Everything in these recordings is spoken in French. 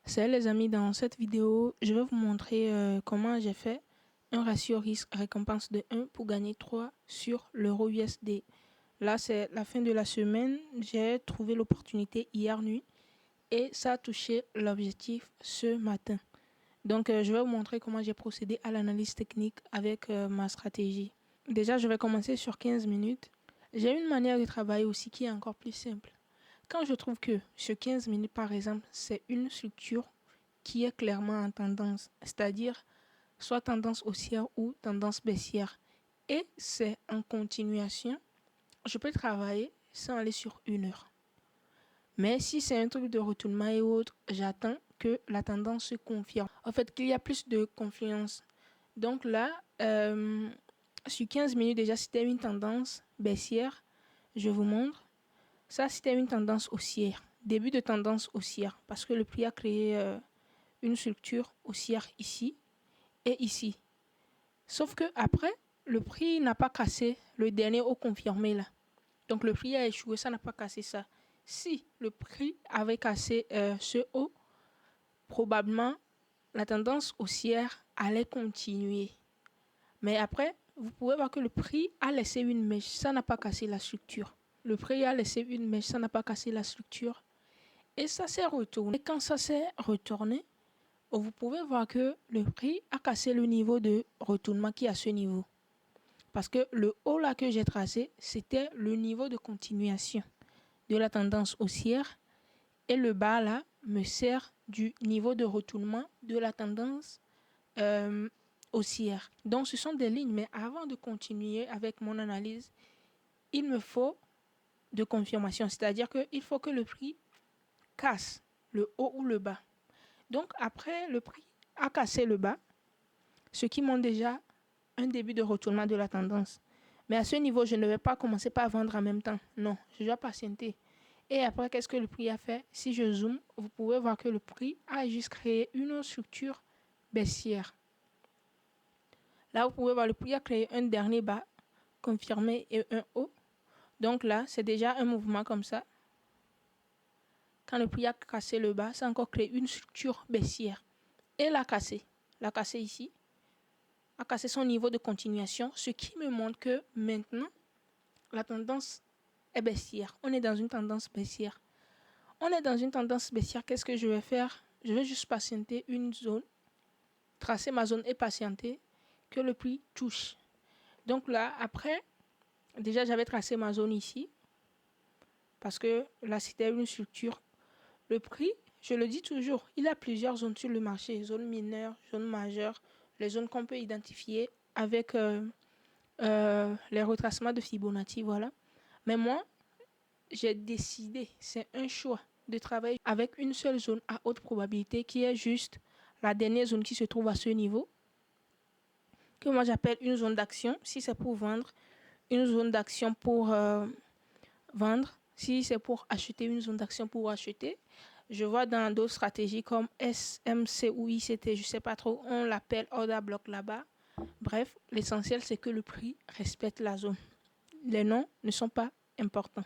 Salut les amis, dans cette vidéo, je vais vous montrer comment j'ai fait un ratio risque-récompense de 1 pour gagner 3 sur l'euro USD. Là, c'est la fin de la semaine. J'ai trouvé l'opportunité hier nuit et ça a touché l'objectif ce matin. Donc, je vais vous montrer comment j'ai procédé à l'analyse technique avec ma stratégie. Déjà, je vais commencer sur 15 minutes. J'ai une manière de travailler aussi qui est encore plus simple. Quand je trouve que sur 15 minutes, par exemple, c'est une structure qui est clairement en tendance, c'est-à-dire soit tendance haussière ou tendance baissière, et c'est en continuation, je peux travailler sans aller sur 1 heure. Mais si c'est un truc de retournement et autres, j'attends que la tendance se confirme. En fait, qu'il y a plus de confiance. Donc là, sur 15 minutes déjà, c'était une tendance baissière. Je vous montre. Ça, c'était une tendance haussière. Début de tendance haussière. Parce que le prix a créé une structure haussière ici et ici. Sauf que après, le prix n'a pas cassé le dernier haut confirmé là. Donc le prix a échoué, ça n'a pas cassé ça. Si le prix avait cassé ce haut, probablement la tendance haussière allait continuer. Mais après, vous pouvez voir que le prix a laissé une mèche, ça n'a pas cassé la structure. Le prix a laissé une mèche, ça n'a pas cassé la structure. Et ça s'est retourné. Et quand ça s'est retourné, vous pouvez voir que le prix a cassé le niveau de retournement qui est à ce niveau. Parce que le haut là que j'ai tracé, c'était le niveau de continuation de la tendance haussière. Et le bas là me sert du niveau de retournement de la tendance haussière. Donc ce sont des lignes, mais avant de continuer avec mon analyse, il me faut de confirmation. C'est-à-dire qu'il faut que le prix casse le haut ou le bas. Donc après, le prix a cassé le bas, ce qui montre déjà un début de retournement de la tendance. Mais à ce niveau, je ne vais pas commencer par vendre en même temps. Non, je dois patienter. Et après, qu'est-ce que le prix a fait? Si je zoome, vous pouvez voir que le prix a juste créé une structure baissière. Là, vous pouvez voir le prix a créé un dernier bas confirmé et un haut. Donc là, c'est déjà un mouvement comme ça. Quand le prix a cassé le bas, ça a encore créé une structure baissière. Et l'a cassé ici, a cassé son niveau de continuation, ce qui me montre que maintenant, la tendance est baissière. On est dans une tendance baissière. On est dans une tendance baissière. Qu'est-ce que je vais faire? Je vais juste patienter une zone, tracer ma zone et patienter que le prix touche. Donc là, après, déjà j'avais tracé ma zone ici, parce que là, c'était une structure. Le prix, je le dis toujours, il y a plusieurs zones sur le marché, zone mineure, zone majeure, les zones qu'on peut identifier avec les retracements de Fibonacci, voilà. Mais moi, j'ai décidé, c'est un choix de travailler avec une seule zone à haute probabilité qui est juste la dernière zone qui se trouve à ce niveau, que moi j'appelle une zone d'action, si c'est pour vendre, une zone d'action pour vendre, si c'est pour acheter, une zone d'action pour acheter. Je vois dans d'autres stratégies comme SMC ou ICT, je ne sais pas trop, on l'appelle order block là-bas. Bref, l'essentiel c'est que le prix respecte la zone. Les noms ne sont pas importants.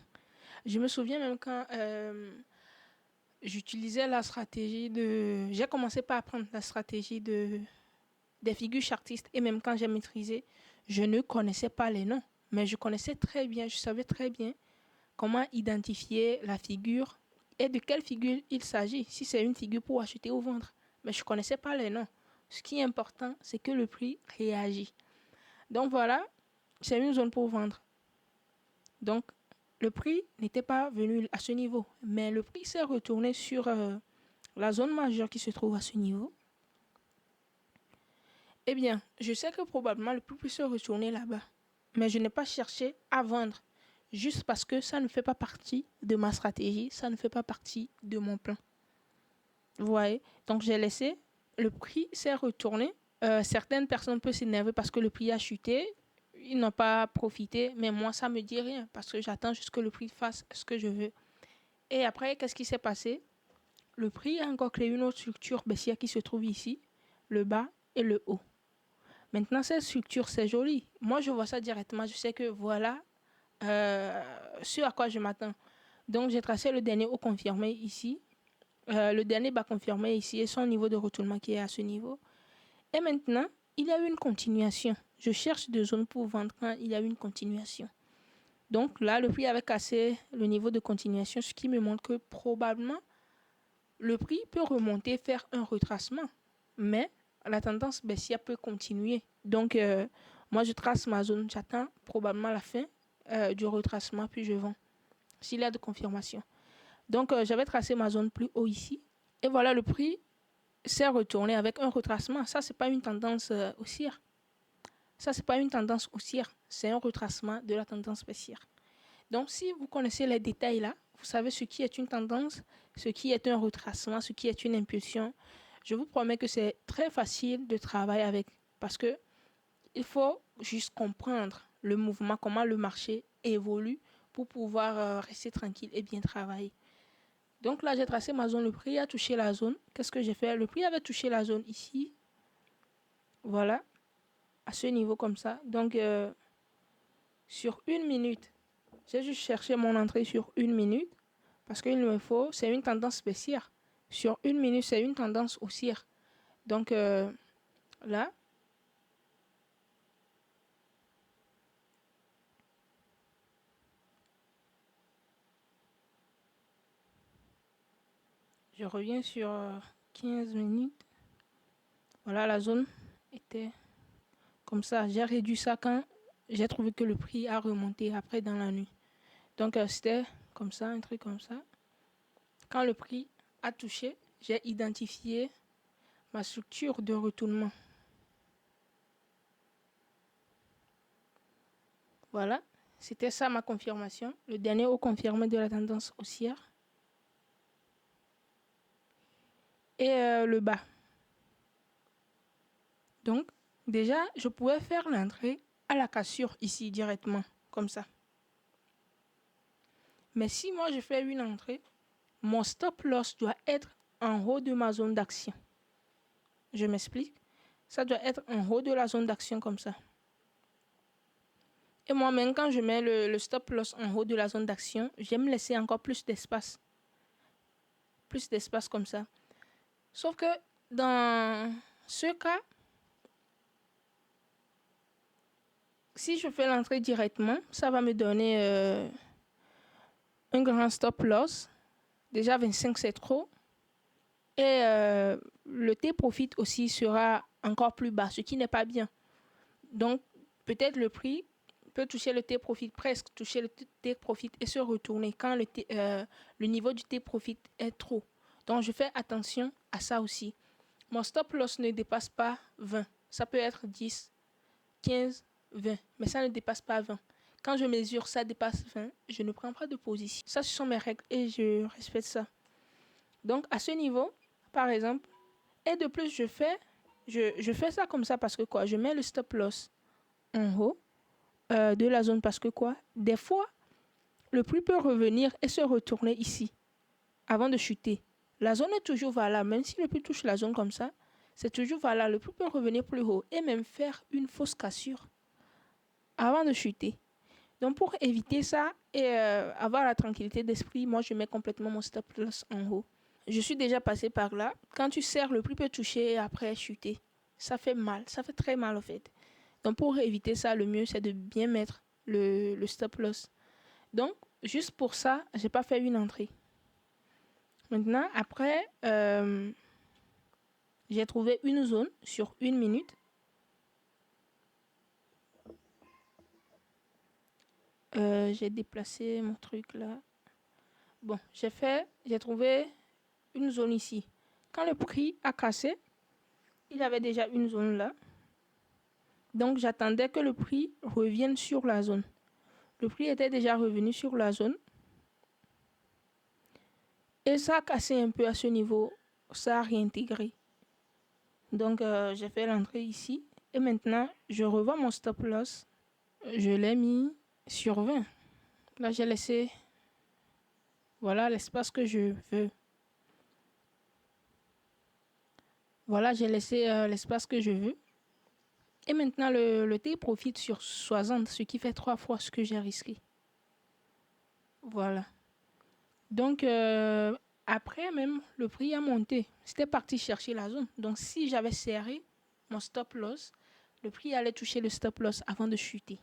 Je me souviens même quand j'utilisais la stratégie de... J'ai commencé par apprendre la stratégie des figures chartistes et même quand j'ai maîtrisé, je ne connaissais pas les noms. Mais je connaissais très bien, je savais très bien comment identifier la figure et de quelle figure il s'agit, si c'est une figure pour acheter ou vendre. Mais je ne connaissais pas les noms. Ce qui est important, c'est que le prix réagit. Donc voilà, c'est une zone pour vendre. Donc, le prix n'était pas venu à ce niveau, mais le prix s'est retourné sur la zone majeure qui se trouve à ce niveau. Eh bien, je sais que probablement le prix peut se retourner là-bas, mais je n'ai pas cherché à vendre, juste parce que ça ne fait pas partie de ma stratégie, ça ne fait pas partie de mon plan. Vous voyez? Donc, j'ai laissé, le prix s'est retourné. Certaines personnes peuvent s'énerver parce que le prix a chuté. Ils n'ont pas profité, mais moi, ça ne me dit rien parce que j'attends juste que le prix fasse ce que je veux. Et après, qu'est-ce qui s'est passé? Le prix a encore créé une autre structure baissière qui se trouve ici, le bas et le haut. Maintenant, cette structure, c'est joli. Moi, je vois ça directement. Je sais que voilà ce à quoi je m'attends. Donc, j'ai tracé le dernier haut confirmé ici. le dernier bas confirmé ici et son niveau de retournement qui est à ce niveau. Et maintenant, il y a une continuation. Je cherche des zones pour vendre quand il y a une continuation. Donc là, le prix avait cassé le niveau de continuation, ce qui me montre que probablement, le prix peut remonter, faire un retracement. Mais la tendance baissière peut continuer. Donc, moi, je trace ma zone. J'attends probablement la fin du retracement, puis je vends. S'il y a de confirmation. Donc, j'avais tracé ma zone plus haut ici. Et voilà, le prix s'est retourné avec un retracement. Ça, c'est pas une tendance haussière. Ça, c'est pas une tendance haussière. C'est un retracement de la tendance baissière. Donc, si vous connaissez les détails là, vous savez ce qui est une tendance, ce qui est un retracement, ce qui est une impulsion. Je vous promets que c'est très facile de travailler avec parce que il faut juste comprendre le mouvement, comment le marché évolue pour pouvoir rester tranquille et bien travailler. Donc là, j'ai tracé ma zone. Le prix a touché la zone. Qu'est-ce que j'ai fait? Le prix avait touché la zone ici. Voilà. À ce niveau comme ça. Donc, sur 1 minute, j'ai juste cherché mon entrée sur 1 minute. Parce qu'il me faut, c'est une tendance baissière. Sur 1 minute, c'est une tendance haussière. Donc, là, je reviens sur 15 minutes. Voilà, la zone était comme ça. J'ai réduit ça quand j'ai trouvé que le prix a remonté après dans la nuit. Donc, c'était comme ça, un truc comme ça. Quand le prix a touché, j'ai identifié ma structure de retournement. Voilà, c'était ça ma confirmation. Le dernier haut confirmé de la tendance haussière. Et le bas. Donc, déjà, je pouvais faire l'entrée à la cassure ici directement, comme ça. Mais si moi je fais une entrée, mon stop loss doit être en haut de ma zone d'action. Je m'explique. Ça doit être en haut de la zone d'action comme ça. Et moi-même, quand je mets le stop loss en haut de la zone d'action, j'aime laisser encore plus d'espace. Plus d'espace comme ça. Sauf que dans ce cas, si je fais l'entrée directement, ça va me donner un grand stop loss. Déjà 25, c'est trop. Et le T-profit aussi sera encore plus bas, ce qui n'est pas bien. Donc, peut-être le prix peut toucher le T-profit, presque toucher le T-profit et se retourner quand le niveau du T-profit est trop. Donc, je fais attention à ça aussi. Mon stop loss ne dépasse pas 20. Ça peut être 10, 15, 20, mais ça ne dépasse pas 20. Quand je mesure, ça dépasse 20, je ne prends pas de position. Ça, ce sont mes règles et je respecte ça. Donc, à ce niveau, par exemple, et de plus, je fais ça comme ça parce que quoi? Je mets le stop loss en haut de la zone parce que quoi? Des fois, le prix peut revenir et se retourner ici avant de chuter. La zone est toujours valable. Même si le prix touche la zone comme ça, c'est toujours valable. Le prix peut revenir plus haut et même faire une fausse cassure avant de chuter. Donc, pour éviter ça et avoir la tranquillité d'esprit, moi, je mets complètement mon stop loss en haut. Je suis déjà passé par là. Quand tu serres, le prix peut toucher et après chuter. Ça fait mal. Ça fait très mal, en fait. Donc, pour éviter ça, le mieux, c'est de bien mettre le stop loss. Donc, juste pour ça, j'ai pas fait une entrée. Maintenant, après, j'ai trouvé une zone sur 1 minute. J'ai déplacé mon truc là. Bon, j'ai trouvé une zone ici. Quand le prix a cassé, il y avait déjà une zone là. Donc, j'attendais que le prix revienne sur la zone. Le prix était déjà revenu sur la zone. Et ça a cassé un peu à ce niveau. Ça a réintégré. Donc, j'ai fait l'entrée ici. Et maintenant, je revois mon stop loss. Je l'ai mis sur 20. Là, j'ai laissé... Voilà l'espace que je veux. Voilà, j'ai laissé l'espace que je veux. Et maintenant, le T profite sur 60, ce qui fait 3 fois ce que j'ai risqué. Voilà. Donc, Après même, le prix a monté. C'était parti chercher la zone. Donc si j'avais serré mon stop loss, le prix allait toucher le stop loss avant de chuter.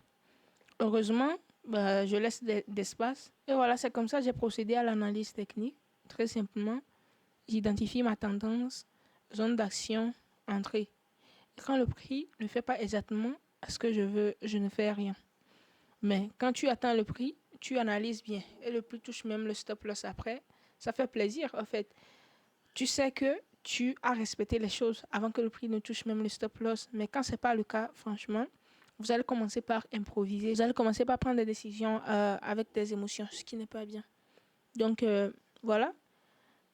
Heureusement, je laisse d'espace. Et voilà, c'est comme ça que j'ai procédé à l'analyse technique. Très simplement, j'identifie ma tendance, zone d'action, entrée. Et quand le prix ne fait pas exactement ce que je veux, je ne fais rien. Mais quand tu atteins le prix, tu analyses bien. Et le prix touche même le stop loss après. Ça fait plaisir, en fait. Tu sais que tu as respecté les choses avant que le prix ne touche même le stop loss. Mais quand ce n'est pas le cas, franchement, vous allez commencer par improviser. Vous allez commencer par prendre des décisions avec des émotions, ce qui n'est pas bien. Donc, voilà.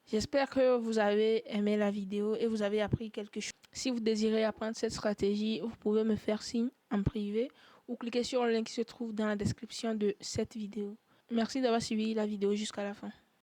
J'espère que vous avez aimé la vidéo et vous avez appris quelque chose. Si vous désirez apprendre cette stratégie, vous pouvez me faire signe en privé ou cliquer sur le lien qui se trouve dans la description de cette vidéo. Merci d'avoir suivi la vidéo jusqu'à la fin.